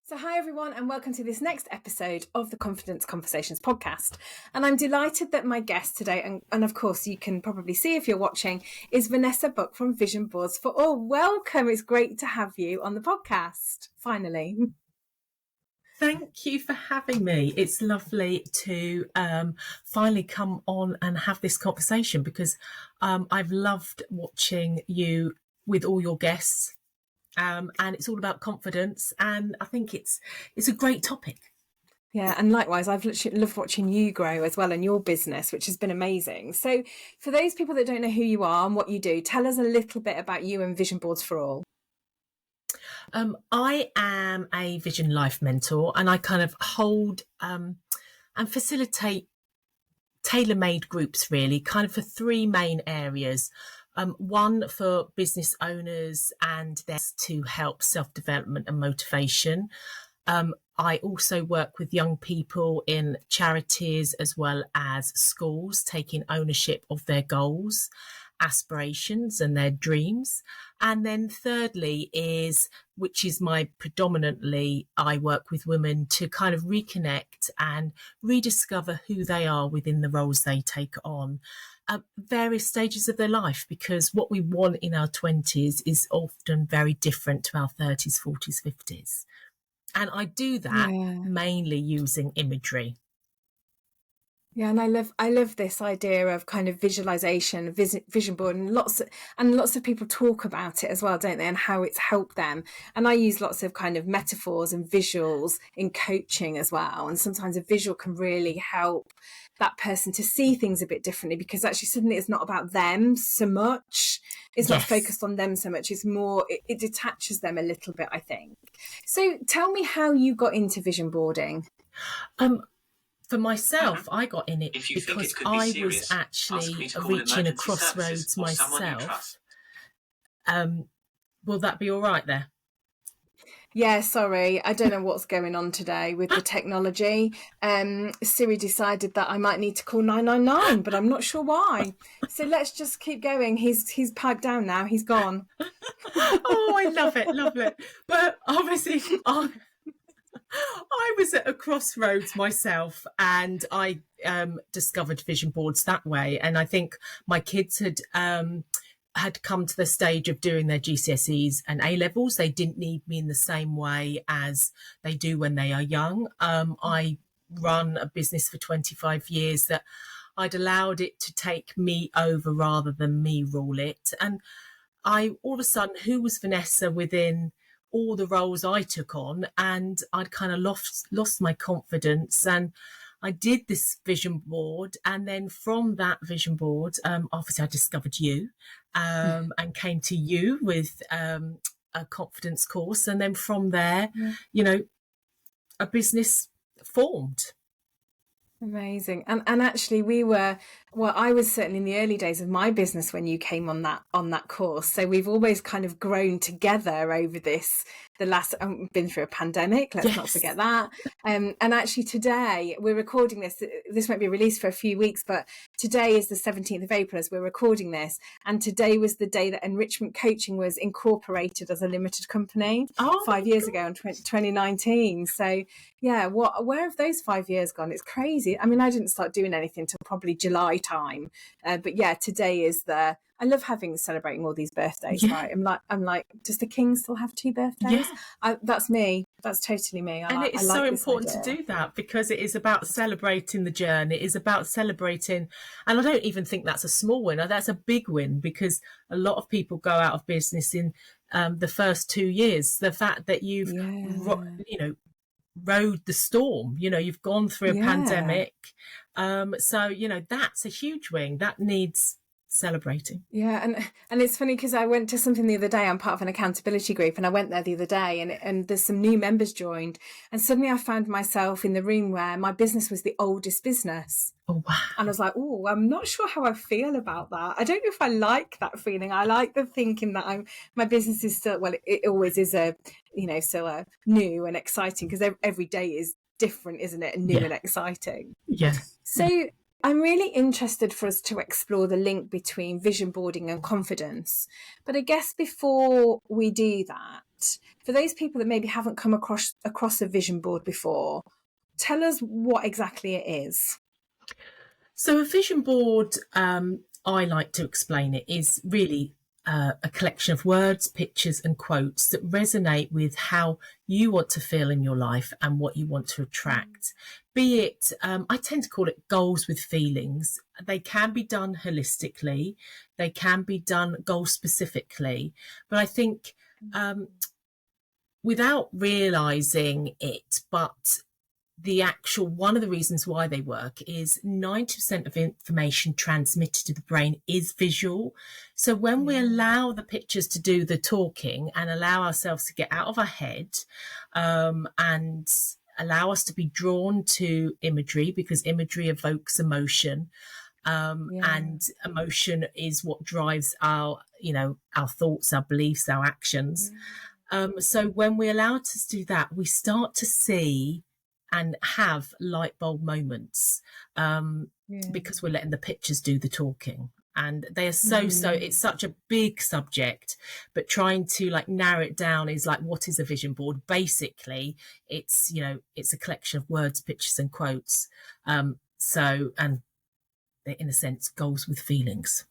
So hi everyone and welcome to this next episode of the Confidence Conversations podcast. And I'm delighted that my guest today, and of course you can probably see if you're watching, is Vanessa Buck from Vision Boards for All. Welcome, it's great to have you on the podcast, finally. Thank you for having me. It's lovely to finally come on and have this conversation because I've loved watching you with all your guests. And it's all about confidence, and I think it's a great topic. Yeah, and likewise, I've literally loved watching you grow as well in your business, which has been amazing. So for those people that don't know who you are and what you do, tell us a little bit about you and Vision Boards for All. I am a vision life mentor, and I kind of hold and facilitate tailor-made groups, really, kind of for three main areas. One for business owners, and that's to help self-development and motivation. I also work with young people in charities as well as schools, taking ownership of their goals, aspirations and their dreams. And then thirdly which is my predominantly, I work with women to kind of reconnect and rediscover who they are within the roles they take on at various stages of their life, because what we want in our 20s is often very different to our 30s, 40s, 50s. And I do that mainly using imagery. Yeah, and I love this idea of kind of visualization, vision board, and lots of people talk about it as well, don't they? And how it's helped them. And I use lots of kind of metaphors and visuals in coaching as well. And sometimes a visual can really help that person to see things a bit differently, because actually suddenly it's not about them so much. It's not focused on them so much. It's more, it detaches them a little bit, I think. So tell me how you got into vision boarding. For myself, I got in it because I was actually reaching a crossroads myself. Will that be all right there? Yeah, sorry. I don't know what's going on today with the technology. Siri decided that I might need to call 999, but I'm not sure why. So let's just keep going. He's piped down now. He's gone. Oh, I love it. But obviously, I was at a crossroads myself, and I discovered vision boards that way. And I think my kids had come to the stage of doing their GCSEs and A-levels. They didn't need me in the same way as they do when they are young. I run a business for 25 years that I'd allowed it to take me over rather than me rule it. And I all of a sudden, who was Vanessa within all the roles I took on? And I'd kind of lost my confidence, and I did this vision board. And then from that vision board, obviously I discovered you and came to you with a confidence course. And then from there, a business formed. Amazing. And actually I was certainly in the early days of my business when you came on that course. So we've always kind of grown together over the last, been through a pandemic, let's not forget that. And actually today we're recording this won't be released for a few weeks, but today is the 17th of April as we're recording this. And today was the day that enrichment coaching was incorporated as a limited company 5 years ago in 2019. So yeah, where have those 5 years gone? It's crazy. I mean, I didn't start doing anything till probably July time. But yeah, today is I love celebrating all these birthdays, right? I'm like, does the king still have 2 birthdays? Yeah. That's me. That's totally me. It is so important to do that, because it is about celebrating the journey. It is about celebrating. And I don't even think that's a small win. That's a big win, because a lot of people go out of business in the first 2 years. The fact that you've, rode the storm, you've gone through a pandemic. So, that's a huge win that needs celebrating. Yeah, and it's funny because I went to something the other day. I'm part of an accountability group, and I went there the other day, and there's some new members joined, and suddenly I found myself in the room where my business was the oldest business. Oh wow. And I was like, oh, I'm not sure how I feel about that. I don't know if I like that feeling. I like the thinking that my business is still, well, it always is still new and exciting, because every day is different, isn't it? And new and exciting. Yeah. So I'm really interested for us to explore the link between vision boarding and confidence. But I guess before we do that, for those people that maybe haven't come across a vision board before, tell us what exactly it is. So a vision board, I like to explain it, is really a collection of words, pictures and quotes that resonate with how you want to feel in your life and what you want to attract. Be it, I tend to call it goals with feelings. They can be done holistically. They can be done goal specifically. But I think without realizing it, but one of the reasons why they work is 90% of information transmitted to the brain is visual. So when we allow the pictures to do the talking and allow ourselves to get out of our head, and allow us to be drawn to imagery, because imagery evokes emotion, and emotion is what drives our thoughts, our beliefs, our actions. So when we allow us to do that, we start to see and have light bulb moments, because we're letting the pictures do the talking. And they are so it's such a big subject, but trying to narrow it down is what is a vision board? Basically, it's a collection of words, pictures and quotes. So, and they're in a sense goals with feelings.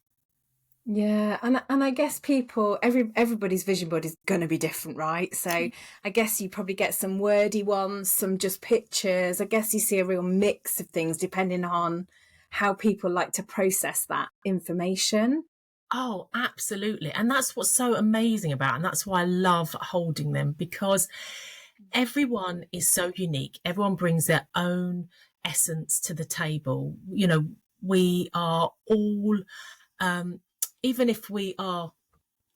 Yeah, and I guess everybody's vision board is going to be different, right? So I guess you probably get some wordy ones, some just pictures. I guess you see a real mix of things depending on how people like to process that information. Oh, absolutely. And that's what's so amazing about it. And that's why I love holding them, because everyone is so unique. Everyone brings their own essence to the table. We are all, even if we are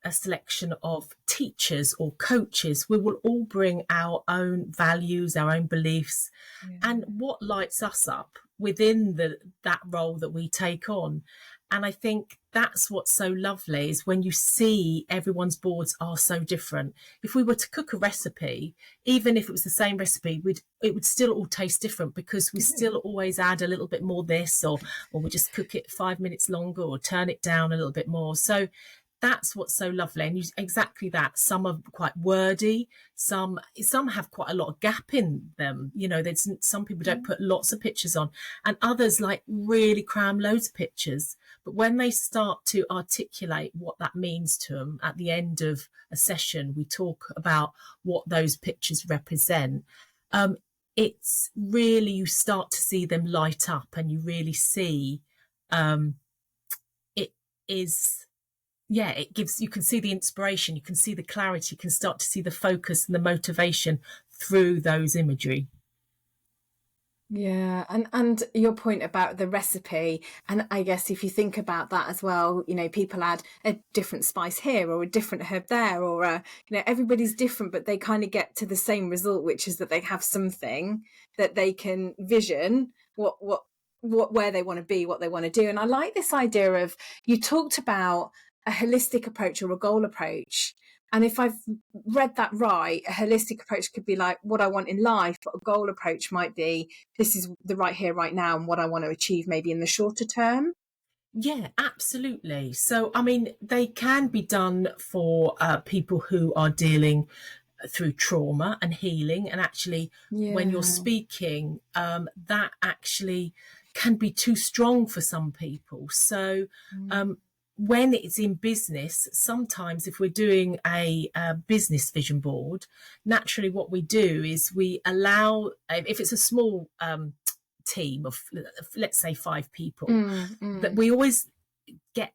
a selection of teachers or coaches, we will all bring our own values, our own beliefs, and what lights us up within that role that we take on. And I think that's what's so lovely, is when you see everyone's boards are so different. If we were to cook a recipe, even if it was the same recipe, it would still all taste different, because we still always add a little bit more this, or we just cook it 5 minutes longer, or turn it down a little bit more. So that's what's so lovely. And exactly that. Some are quite wordy. Some have quite a lot of gap in them. There's some people don't put lots of pictures on, and others really cram loads of pictures. But when they start to articulate what that means to them at the end of a session, we talk about what those pictures represent. It's really, you start to see them light up, and you really see it is. Yeah, you can see the inspiration, you can see the clarity, you can start to see the focus and the motivation through those imagery. Yeah, and your point about the recipe, and I guess if you think about that as well, people add a different spice here or a different herb there, or everybody's different, but they kind of get to the same result, which is that they have something that they can vision where they want to be, what they want to do. And I like this idea of, you talked about a holistic approach or a goal approach. And if I've read that right, a holistic approach could be what I want in life, but a goal approach might be, this is the right here, right now, and what I want to achieve maybe in the shorter term. Yeah, absolutely. So, I mean, they can be done for people who are dealing through trauma and healing. And actually, when you're speaking, that actually can be too strong for some people. So, when it's in business, sometimes if we're doing a business vision board, naturally what we do is we allow, if it's a small team of, let's say, 5 people, that we always get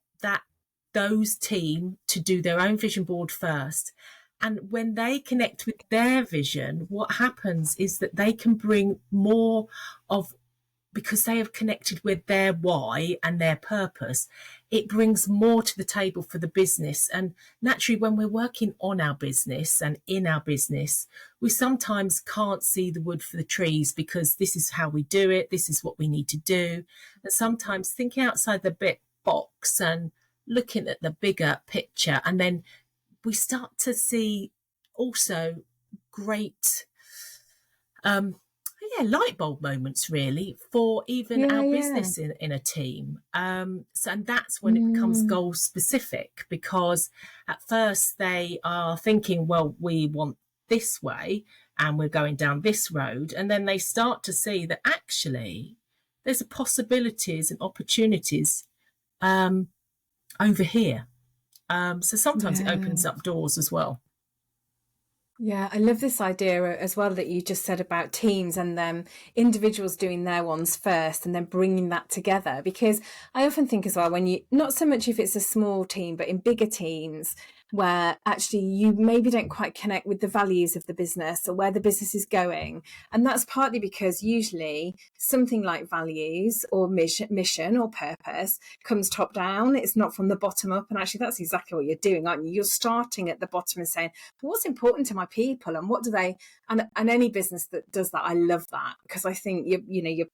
those team to do their own vision board first. And when they connect with their vision, what happens is that they can bring more of, because they have connected with their why and their purpose, it brings more to the table for the business. And naturally, when we're working on our business and in our business, we sometimes can't see the wood for the trees, because this is how we do it, this is what we need to do. And sometimes thinking outside the box and looking at the bigger picture, and then we start to see also great light bulb moments really for even Yeah, our yeah. business in a team. So, and that's when it becomes goal specific, because at first they are thinking, well, we want this way and we're going down this road. And then they start to see that actually there's possibilities and opportunities over here. So sometimes it Yeah. opens up doors as well. Yeah, I love this idea as well that you just said about teams and them individuals doing their ones first and then bringing that together. Because I often think as well, when you, not so much if it's a small team, but in bigger teams where actually you maybe don't quite connect with the values of the business or where the business is going. And that's partly because usually something like values or mission or purpose comes top down. It's not from the bottom up. And actually, that's exactly what you're doing, aren't you? You're starting at the bottom and saying, what's important to my people and what do they, and any business that does that, I love that, because I think you're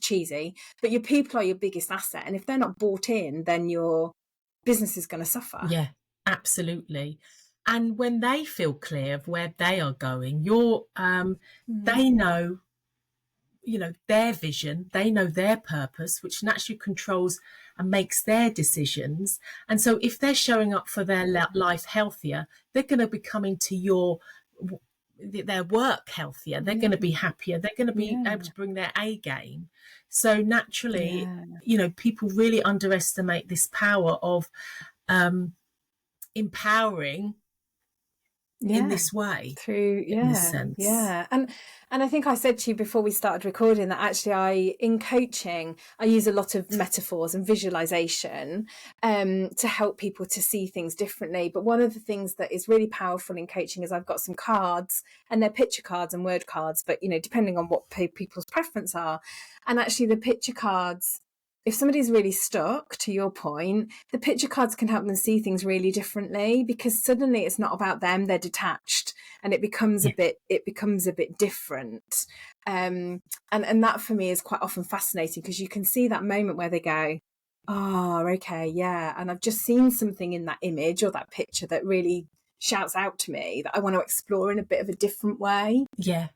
cheesy, but your people are your biggest asset, and if they're not bought in, then your business is going to suffer. Yeah, absolutely. And when they feel clear of where they are going, they know, their vision, they know their purpose, which naturally controls and makes their decisions. And so if they're showing up for their life healthier, they're going to be coming to their work healthier. They're going to be happier. They're going to be able to bring their A game. So naturally, people really underestimate this power of empowering in this way, through in this sense. And I think I said to you before we started recording that actually in coaching I use a lot of metaphors and visualization to help people to see things differently. But one of the things that is really powerful in coaching is I've got some cards, and they're picture cards and word cards, but depending on what people's preference are. And actually the picture cards, if somebody's really stuck, to your point, the picture cards can help them see things really differently, because suddenly it's not about them, they're detached, and it becomes a bit different. And that for me is quite often fascinating, because you can see that moment where they go, oh, okay, yeah, and I've just seen something in that image or that picture that really shouts out to me that I want to explore in a bit of a different way. Yeah.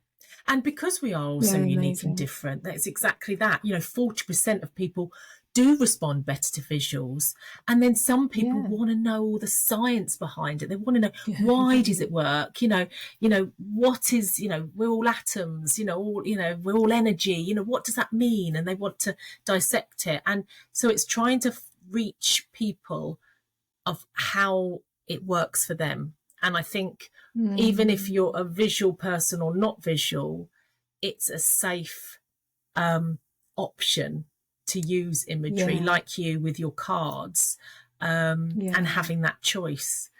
And because we are all so unique and different, that's exactly that. 40% of people do respond better to visuals. And then some people want to know all the science behind it. They want to know, why does it work? What is, we're all atoms, we're all energy, what does that mean? And they want to dissect it. And so it's trying to reach people of how it works for them. And I think even if you're a visual person or not visual, it's a safe option to use imagery, like you with your cards, and having that choice.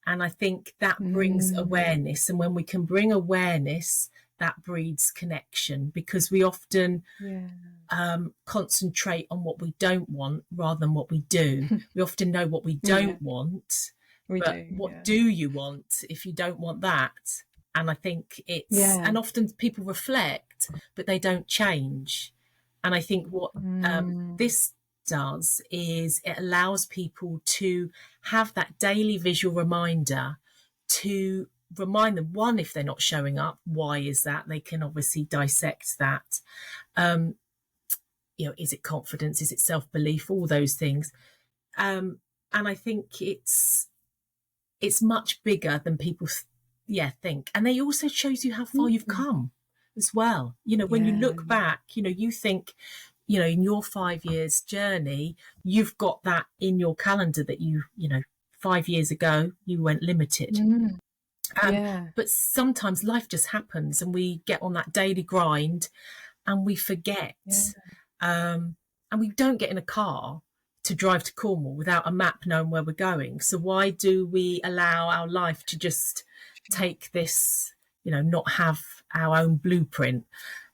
And I think that brings awareness. And when we can bring awareness, that breeds connection, because we often concentrate on what we don't want rather than what we do. We often know what we don't want. What do you want if you don't want that? And I think and often people reflect, but they don't change. And I think what this does is it allows people to have that daily visual reminder to remind them, one, if they're not showing up, why is that? They can obviously dissect that. Is it confidence? Is it self-belief? All those things. And I think it's much bigger than people think. And they also shows you how far you've come as well. When you look back, you think, in your 5 years journey, you've got that in your calendar that 5 years ago you went limited. But sometimes life just happens and we get on that daily grind and we forget. And we don't get in a car to drive to Cornwall without a map knowing where we're going. So why do we allow our life to just take this, not have our own blueprint,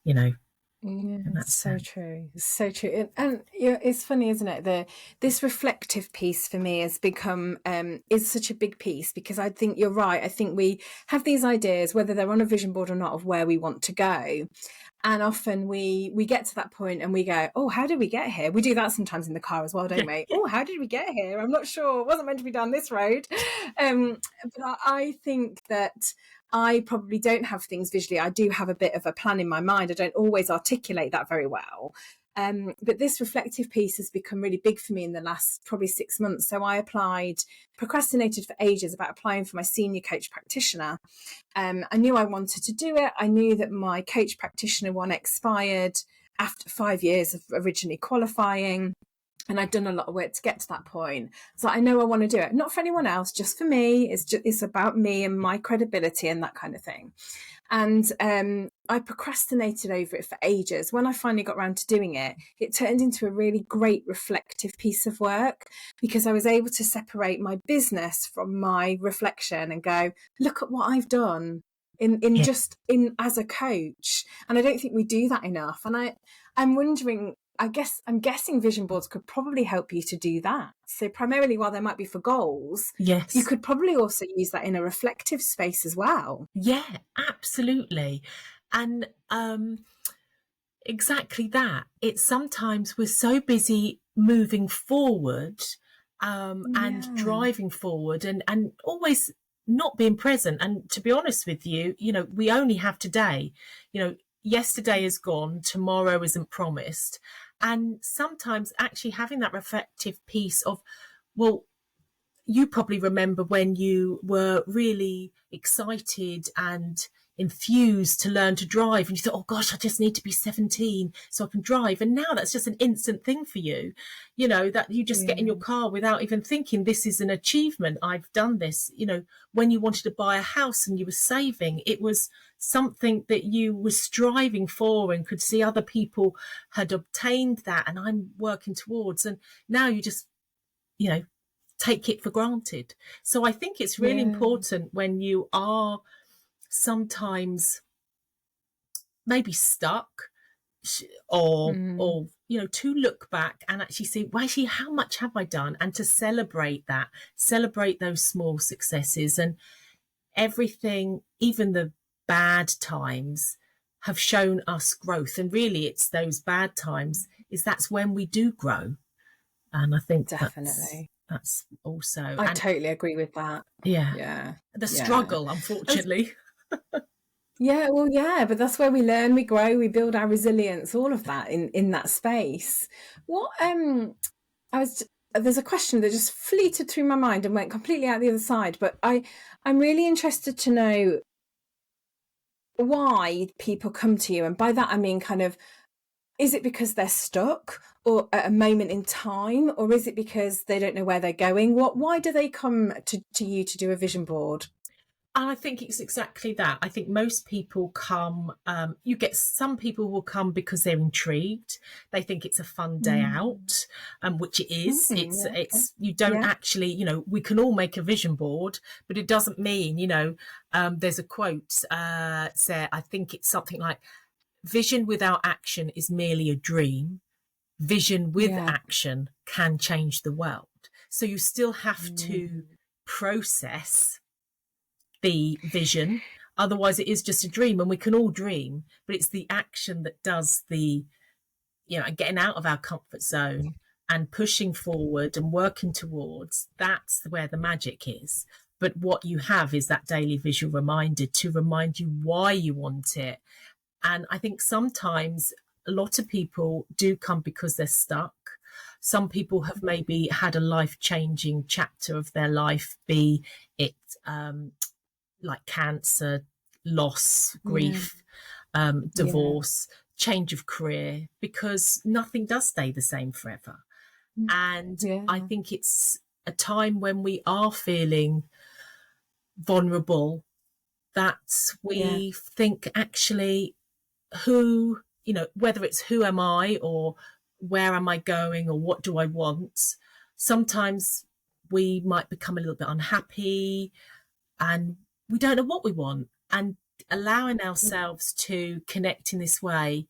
That's so true. It's so true. And it's funny, isn't it? This reflective piece for me has become is such a big piece, because I think you're right. I think we have these ideas, whether they're on a vision board or not, of where we want to go. And often we get to that point and we go, oh, how did we get here? We do that sometimes in the car as well, don't we? Oh, how did we get here? I'm not sure. It wasn't meant to be down this road. But I think that I probably don't have things visually. I do have a bit of a plan in my mind. I don't always articulate that very well. But this reflective piece has become really big for me in the last probably 6 months. So I procrastinated for ages about applying for my senior coach practitioner. I knew I wanted to do it. I knew that my coach practitioner one expired after 5 years of originally qualifying. And I'd done a lot of work to get to that point. So I know I want to do it. Not for anyone else, just for me. It's about me and my credibility and that kind of thing. And I procrastinated over it for ages. When I finally got around to doing it, it turned into a really great reflective piece of work, because I was able to separate my business from my reflection and go, look at what I've done in as a coach. And I don't think we do that enough. And I'm wondering, I'm guessing vision boards could probably help you to do that. So primarily, while they might be for goals, Yes, you could probably also use that in a reflective space as well. yeah, absolutely. And exactly that. It's sometimes we're so busy moving forward and driving forward and always not being present. And to be honest with you, we only have today. Yesterday is gone, tomorrow isn't promised. And sometimes actually having that reflective piece of, well, you probably remember when you were really excited and enthused to learn to drive, and you thought, oh gosh, I just need to be 17 so I can drive. And now that's just an instant thing for you, that you just get in your car without even thinking, this is an achievement, I've done this. When you wanted to buy a house and you were saving, it was something that you were striving for and could see other people had obtained that, and I'm working towards. And now you just take it for granted. So I think it's really important when you are sometimes maybe stuck or to look back and actually see, well, actually, how much have I done, and to celebrate those small successes. And everything, even the bad times, have shown us growth. And really it's those bad times, that's when we do grow. And I think definitely that's also, I totally agree with that. The struggle, unfortunately. But that's where we learn, we grow, we build our resilience, all of that in that space. What there's a question that just fleeted through my mind and went completely out the other side, but I'm really interested to know why people come to you. And by that I mean, kind of, is it because they're stuck or at a moment in time, or is it because they don't know where they're going? Why do they come to you to do a vision board? And I think it's exactly that. I think most people come, you get some people will come because they're intrigued. They think it's a fun day out, which it is. You don't actually, we can all make a vision board, but it doesn't mean, there's a quote, Sarah, I think it's something like, vision without action is merely a dream. Vision with action can change the world. So you still have to process the vision. Otherwise it is just a dream, and we can all dream, but it's the action that does the, getting out of our comfort zone and pushing forward and working towards. That's where the magic is. But what you have is that daily visual reminder to remind you why you want it. And I think sometimes a lot of people do come because they're stuck. Some people have maybe had a life-changing chapter of their life, be it like cancer, loss, grief, divorce, change of career, because nothing does stay the same forever. And I think it's a time when we are feeling vulnerable that we think, actually, whether it's who am I or where am I going or what do I want, sometimes we might become a little bit unhappy and we don't know what we want. And allowing ourselves to connect in this way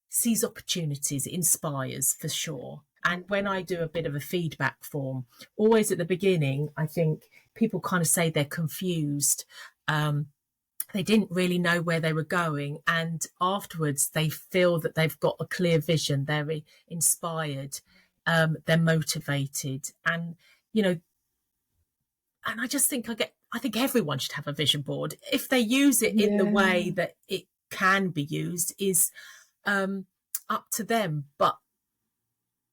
sees opportunities, it inspires for sure. And when I do a bit of a feedback form, always at the beginning, I think people kind of say they're confused. They didn't really know where they were going. And afterwards, they feel that they've got a clear vision. They're inspired. They're motivated. And, and I just think I get I think everyone should have a vision board. If they use it in the way Yeah. that it can be used is up to them. But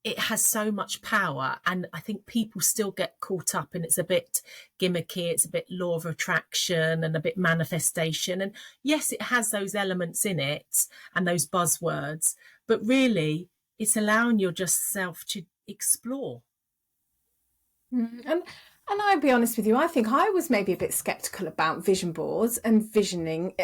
it has so much power, and I think people still get caught up, and it's a bit gimmicky, it's a bit law of attraction and a bit manifestation, and yes, it has those elements in it and those buzzwords, but really it's allowing your just self to explore. And I'll be honest with you, I think I was maybe a bit skeptical about vision boards and visioning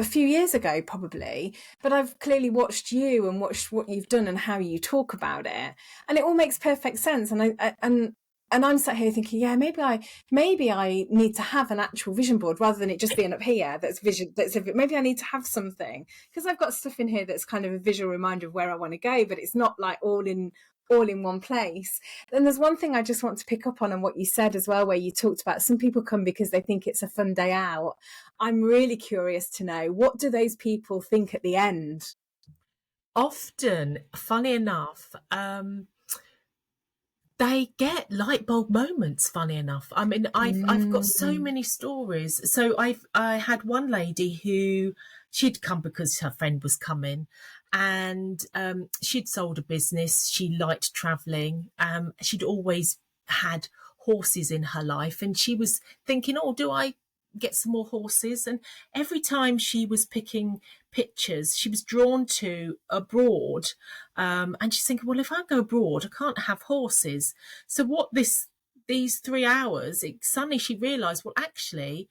a few years ago, probably. But I've clearly watched you and watched what you've done and how you talk about it, and it all makes perfect sense. And I'm sat here thinking, yeah, maybe I need to have an actual vision board rather than it just being up here. That's vision. Maybe I need to have something, because I've got stuff in here that's kind of a visual reminder of where I want to go, but it's not like all in one place. And there's one thing I just want to pick up on what you said as well, where you talked about some people come because they think it's a fun day out. I'm really curious to know, what do those people think at the end? Often, funny enough, they get light bulb moments, funny enough. I mean, I've got so Mm. many stories. So I had one lady who, she'd come because her friend was coming, and she'd sold a business. She liked traveling. She'd always had horses in her life, and she was thinking, oh, do I get some more horses? And every time she was picking pictures, she was drawn to abroad, and she's thinking, well, if I go abroad, I can't have horses. So what these 3 hours, suddenly she realised, well, actually,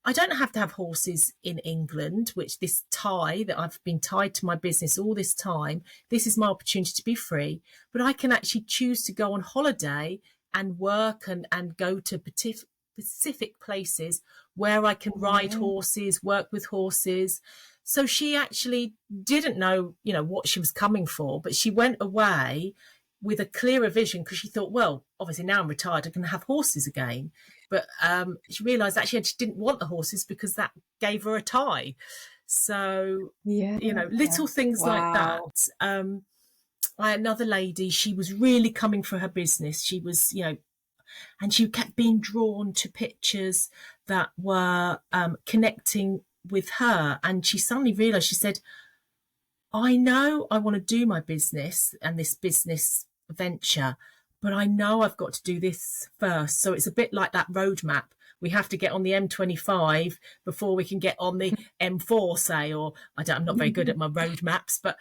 I don't have to have horses in England, which this tie that I've been tied to my business all this time, this is my opportunity to be free, but I can actually choose to go on holiday and work and go to specific places where I can ride horses, work with horses. So she actually didn't know, what she was coming for, but she went away with a clearer vision, because she thought, well, obviously now I'm retired, I can have horses again. But she realised actually she didn't want the horses because that gave her a tie. So, Yeah. little things like that. Wow. Another lady, she was really coming for her business. She was, and she kept being drawn to pictures that were connecting with her. And she suddenly realised, she said, I know I want to do my business and this business venture, but I know I've got to do this first. So it's a bit like that roadmap. We have to get on the M25 before we can get on the M4, say, or I'm not very good at my road maps, but,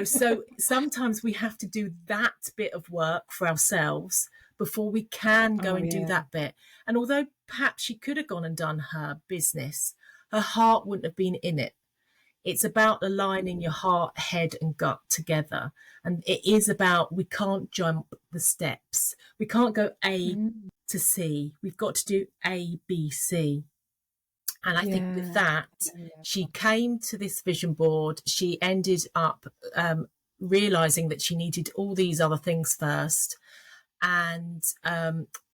so sometimes we have to do that bit of work for ourselves before we can go and do that bit. And although perhaps she could have gone and done her business, her heart wouldn't have been in it. It's about aligning your heart, head and gut together. And it is about, we can't jump the steps. We can't go A to C. We've got to do A, B, C. And I think with that, she came to this vision board. She ended up realising that she needed all these other things first. And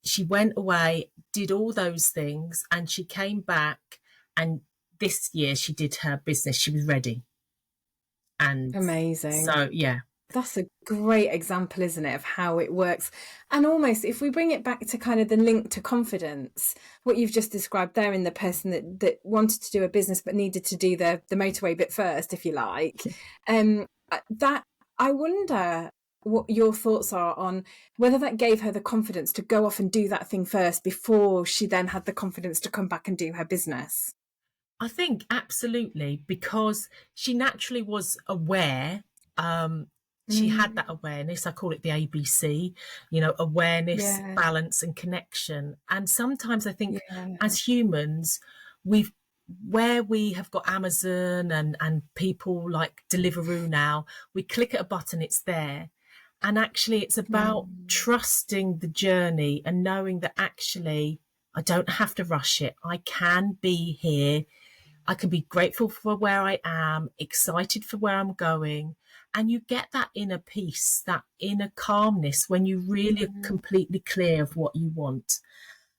she went away, did all those things, and she came back, and this year she did her business. She was ready. And Amazing. so, yeah. That's a great example, isn't it, of how it works. And almost, if we bring it back to kind of the link to confidence, what you've just described there in the person that wanted to do a business but needed to do the motorway bit first, if you like, that I wonder what your thoughts are on whether that gave her the confidence to go off and do that thing first before she then had the confidence to come back and do her business. I think absolutely, because she naturally was aware. She had that awareness. I call it the ABC, awareness, balance and connection. And sometimes I think as humans, where we have got Amazon and people like Deliveroo now, we click at a button, it's there. And actually it's about trusting the journey and knowing that actually I don't have to rush it. I can be here. I can be grateful for where I am, excited for where I'm going. And you get that inner peace, that inner calmness when you really are completely clear of what you want.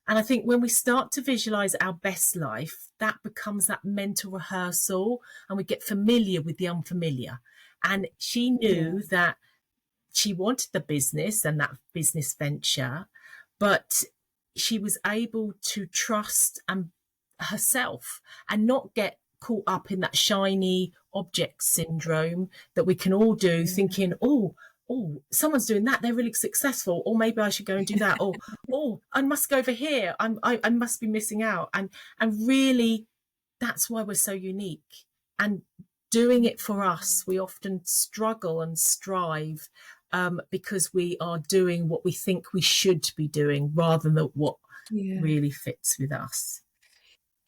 And I think when we start to visualize our best life, that becomes that mental rehearsal, and we get familiar with the unfamiliar. And she knew that she wanted the business and that business venture, but she was able to trust and herself and not get caught up in that shiny object syndrome that we can all do, thinking, oh, someone's doing that, they're really successful, or maybe I should go and do that, or I must go over here, I must be missing out. And really, that's why we're so unique. And doing it for us, we often struggle and strive because we are doing what we think we should be doing rather than what really fits with us.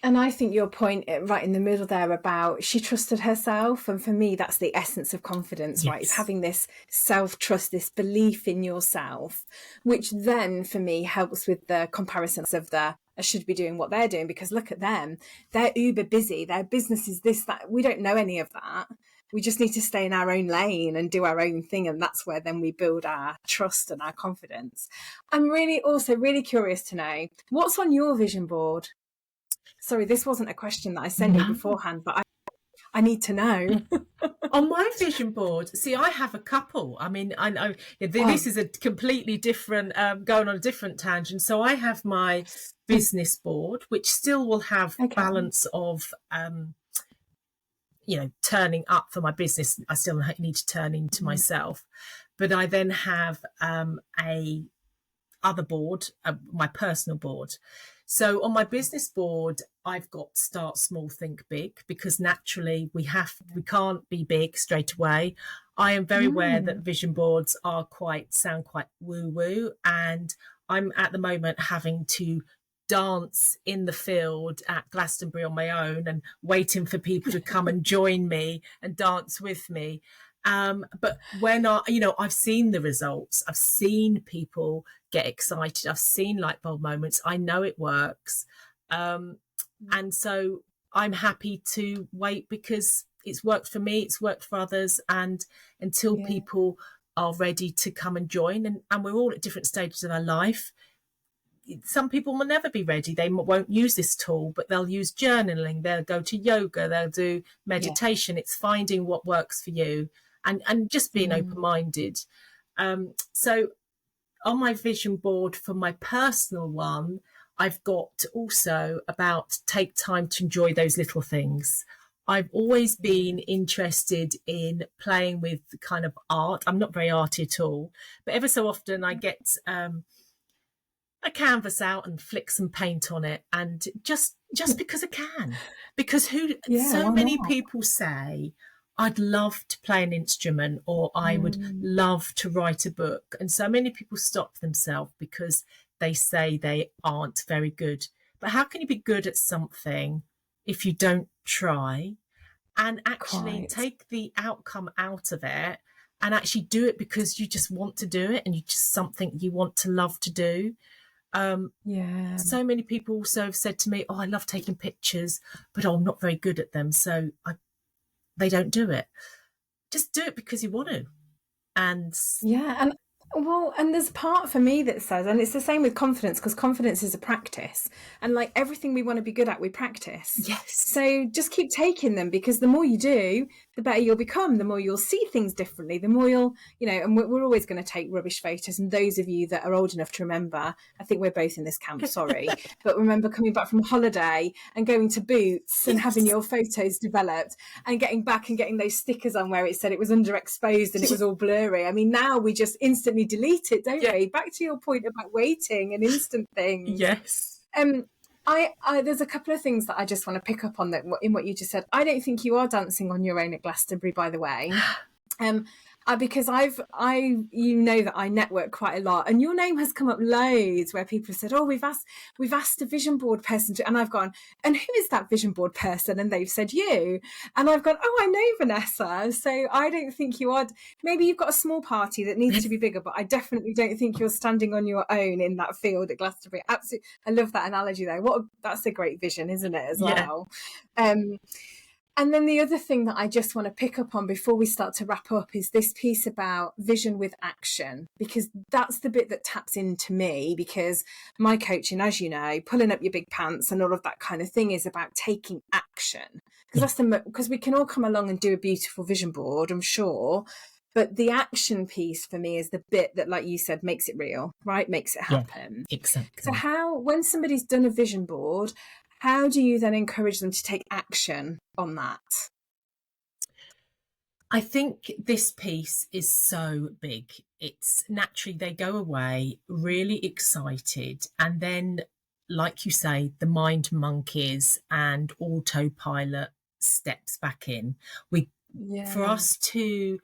And I think your point right in the middle there about she trusted herself. And for me, that's the essence of confidence, right? It's having this self-trust, this belief in yourself, which then for me helps with the comparisons of I should be doing what they're doing, because look at them. They're uber busy. Their business is this, that. We don't know any of that. We just need to stay in our own lane and do our own thing. And that's where then we build our trust and our confidence. I'm really curious to know, what's on your vision board? Sorry, this wasn't a question that I sent you beforehand, but I need to know. On my vision board, see, I have a couple. I mean, I know this is a completely different, going on a different tangent. So I have my business board, which still will have balance of, turning up for my business. I still need to turn into myself. But I then have a other board, my personal board. So on my business board, I've got start small, think big, because naturally we can't be big straight away. I am very aware that vision boards sound quite woo-woo, and I'm at the moment having to dance in the field at Glastonbury on my own and waiting for people to come and join me and dance with me. But when I've seen the results, I've seen people get excited, I've seen light bulb moments, I know it works. And so I'm happy to wait because it's worked for me, it's worked for others. And until people are ready to come and join, and we're all at different stages of our life. Some people will never be ready. They won't use this tool, but they'll use journaling, they'll go to yoga, they'll do meditation. It's finding what works for you. And just being open-minded. So on my vision board for my personal one, I've got also about take time to enjoy those little things. I've always been interested in playing with kind of art. I'm not very arty at all, but ever so often I get a canvas out and flick some paint on it, and just because I can. Because many people say, I'd love to play an instrument, or I would love to write a book. And so many people stop themselves because they say they aren't very good. But how can you be good at something if you don't try and actually take the outcome out of it and actually do it because you just want to do it and you just something you want to love to do? So many people also have said to me, I love taking pictures, but I'm not very good at them. So they don't do it. Just do it because you want to. And and there's part for me that says, and it's the same with confidence, because confidence is a practice, and like everything we want to be good at, we practice. So just keep taking them, because the more you do, the better you'll become, the more you'll see things differently, the more you'll, and we're always going to take rubbish photos. And those of you that are old enough to remember, I think we're both in this camp, sorry, but remember coming back from holiday and going to Boots and having your photos developed and getting back and getting those stickers on where it said it was underexposed and it was all blurry. I mean, now we just instantly delete it, don't we? Back to your point about waiting and instant things. There's a couple of things that I just want to pick up on that in what you just said. I don't think you are dancing on your own at Glastonbury, by the way. Because you know that I network quite a lot, and your name has come up loads where people have said, we've asked a vision board person to, and I've gone, and who is that vision board person? And they've said you, and I've gone, I know Vanessa. So I don't think you are. Maybe you've got a small party that needs to be bigger, but I definitely don't think you're standing on your own in that field at Glastonbury. Absolutely, I love that analogy there. That's a great vision, isn't it? As well. And then the other thing that I just want to pick up on before we start to wrap up is this piece about vision with action, because that's the bit that taps into me, because my coaching, as you know, pulling up your big pants and all of that kind of thing is about taking action, because we can all come along and do a beautiful vision board, I'm sure. But the action piece for me is the bit that, like you said, makes it real, right? Makes it happen. Exactly. So when somebody's done a vision board, how do you then encourage them to take action on that? I think this piece is so big. It's naturally they go away really excited, and then, like you say, the mind monkeys and autopilot steps back in. For us to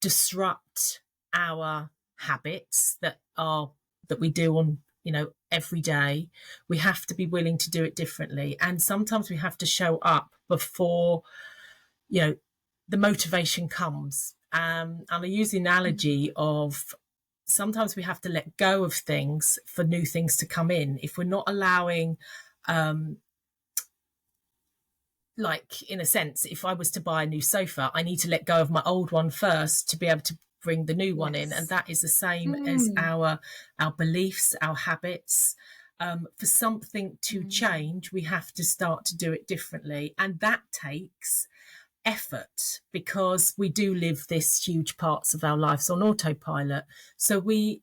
disrupt our habits that we do on every day, we have to be willing to do it differently, and sometimes we have to show up before the motivation comes. And I use the analogy of sometimes we have to let go of things for new things to come in. If we're not allowing like, in a sense, if I was to buy a new sofa, I need to let go of my old one first to be able to bring the new one in. And that is the same as our beliefs, our habits. For something to change, we have to start to do it differently. And that takes effort, because we do live this huge parts of our lives on autopilot. So we,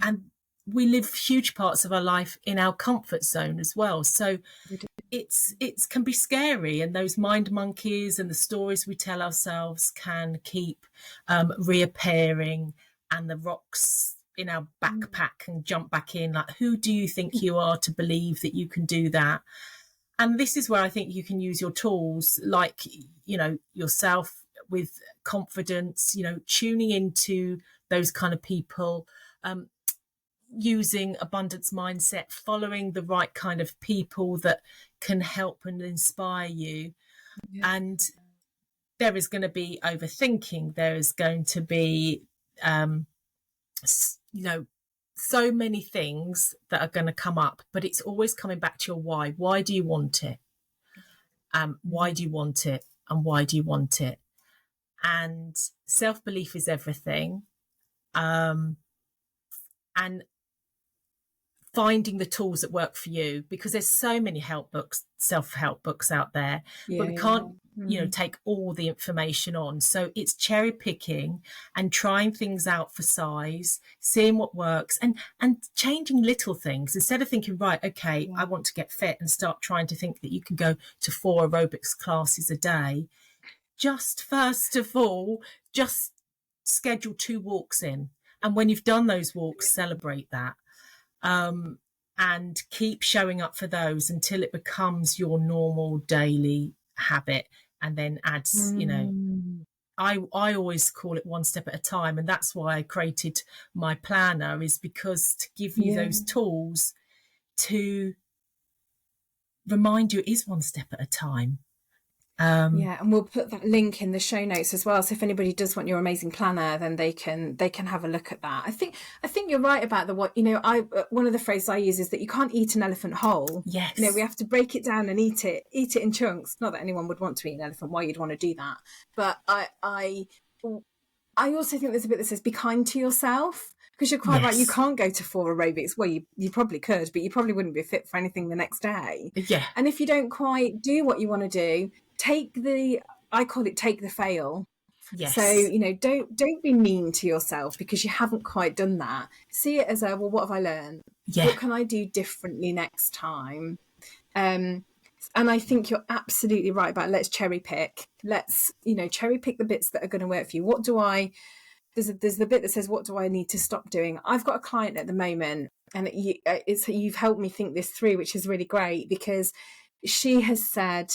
and we live huge parts of our life in our comfort zone as well. So it can be scary, and those mind monkeys and the stories we tell ourselves can keep reappearing, and the rocks in our backpack can jump back in. Like, who do you think you are to believe that you can do that? And this is where I think you can use your tools, like, yourself, with confidence, tuning into those kind of people, using abundance mindset, following the right kind of people that can help and inspire you. And there is going to be overthinking. There is going to be, so many things that are going to come up, but it's always coming back to your why. Why do you want it? Why do you want it? And why do you want it? And self-belief is everything. And finding the tools that work for you, because there's so many self-help books out there, but we can't take all the information on. So it's cherry picking and trying things out for size, seeing what works, and changing little things. Instead of thinking, right, okay, I want to get fit, and start trying to think that you can go to 4 aerobics classes a day. Just first of all, just schedule 2 walks in, and when you've done those walks, celebrate that. And keep showing up for those until it becomes your normal daily habit, and then adds, I always call it one step at a time. And that's why I created my planner, is because to give you those tools to remind you it is one step at a time. And we'll put that link in the show notes as well. So if anybody does want your amazing planner, then they can have a look at that. I think you're right about one of the phrases I use is that you can't eat an elephant whole. Yes. We have to break it down and eat it in chunks. Not that anyone would want to eat an elephant. Why you'd want to do that? But I also think there's a bit that says be kind to yourself. Because you're quite right, you can't go to 4 aerobics. Well, you probably could, but you probably wouldn't be fit for anything the next day. Yeah. And if you don't quite do what you want to do, I call it take the fail. Yes. So, don't be mean to yourself because you haven't quite done that. See it as what have I learned? Yeah. What can I do differently next time? And I think you're absolutely right about let's cherry pick. Let's, cherry pick the bits that are going to work for you. There's the bit that says, what do I need to stop doing? I've got a client at the moment, and you've helped me think this through, which is really great, because she has said,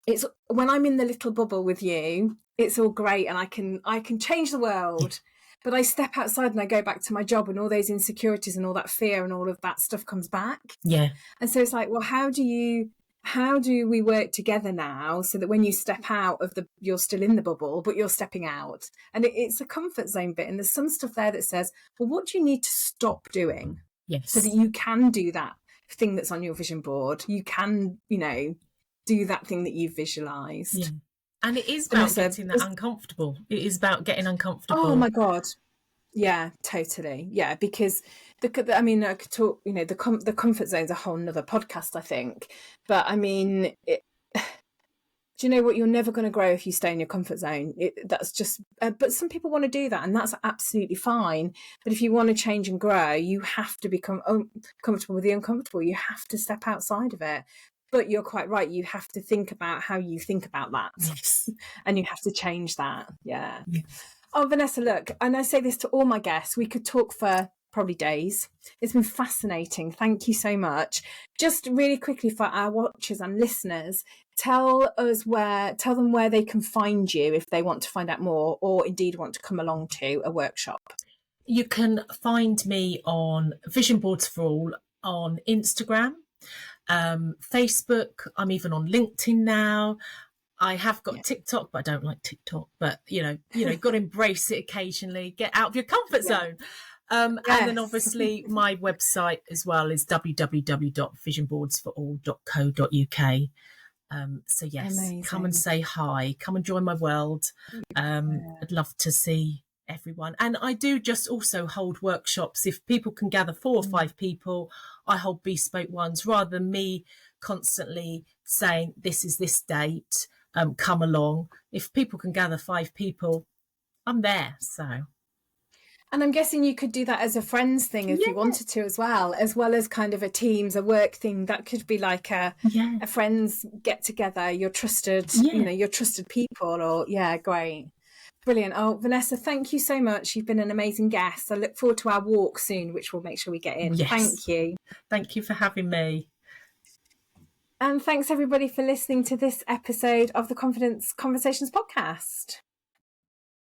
it's when I'm in the little bubble with you, it's all great and I can change the world. But I step outside and I go back to my job, and all those insecurities and all that fear and all of that stuff comes back. Yeah. And so it's like, well, how do we work together now so that when you step out of you're still in the bubble, but you're stepping out? And it's a comfort zone bit. And there's some stuff there that says, well, what do you need to stop doing? Yes. So that you can do that thing that's on your vision board. You can, do that thing that you've visualized. Yeah. And it is about getting that uncomfortable. It is about getting uncomfortable. Oh my God. Yeah, totally. Yeah, because I could talk, the comfort zone is a whole nother podcast, I think. But I mean, do you know what? You're never going to grow if you stay in your comfort zone. That's just, but some people want to do that, and that's absolutely fine. But if you want to change and grow, you have to become comfortable with the uncomfortable. You have to step outside of it. But you're quite right. You have to think about how you think about that. Yes. And you have to change that. Yeah. Yeah. Oh, Vanessa, look, and I say this to all my guests, we could talk for probably days. It's been fascinating. Thank you so much. Just really quickly for our watchers and listeners, tell them where they can find you if they want to find out more, or indeed want to come along to a workshop. You can find me on Vision Boards for All on Instagram, Facebook. I'm even on LinkedIn now. I have got TikTok, but I don't like TikTok. But you know, got to embrace it occasionally. Get out of your comfort zone. And then obviously my website as well is www.visionboardsforall.co.uk. So yes, Amazing. Come and say hi. Come and join my world. I'd love to see everyone. And I do just also hold workshops. If people can gather 4 or 5 people, I hold bespoke ones rather than me constantly saying this is this date, come along. If people can gather 5 people, I'm there. So. And I'm guessing you could do that as a friends thing if you wanted to as well as kind of a teams, a work thing. That could be like a friends get together, your trusted, your trusted people, or great. Brilliant. Oh, Vanessa, thank you so much. You've been an amazing guest. I look forward to our walk soon, which we'll make sure we get in. Yes. Thank you. Thank you for having me. And thanks everybody for listening to this episode of the Confidence Conversations podcast.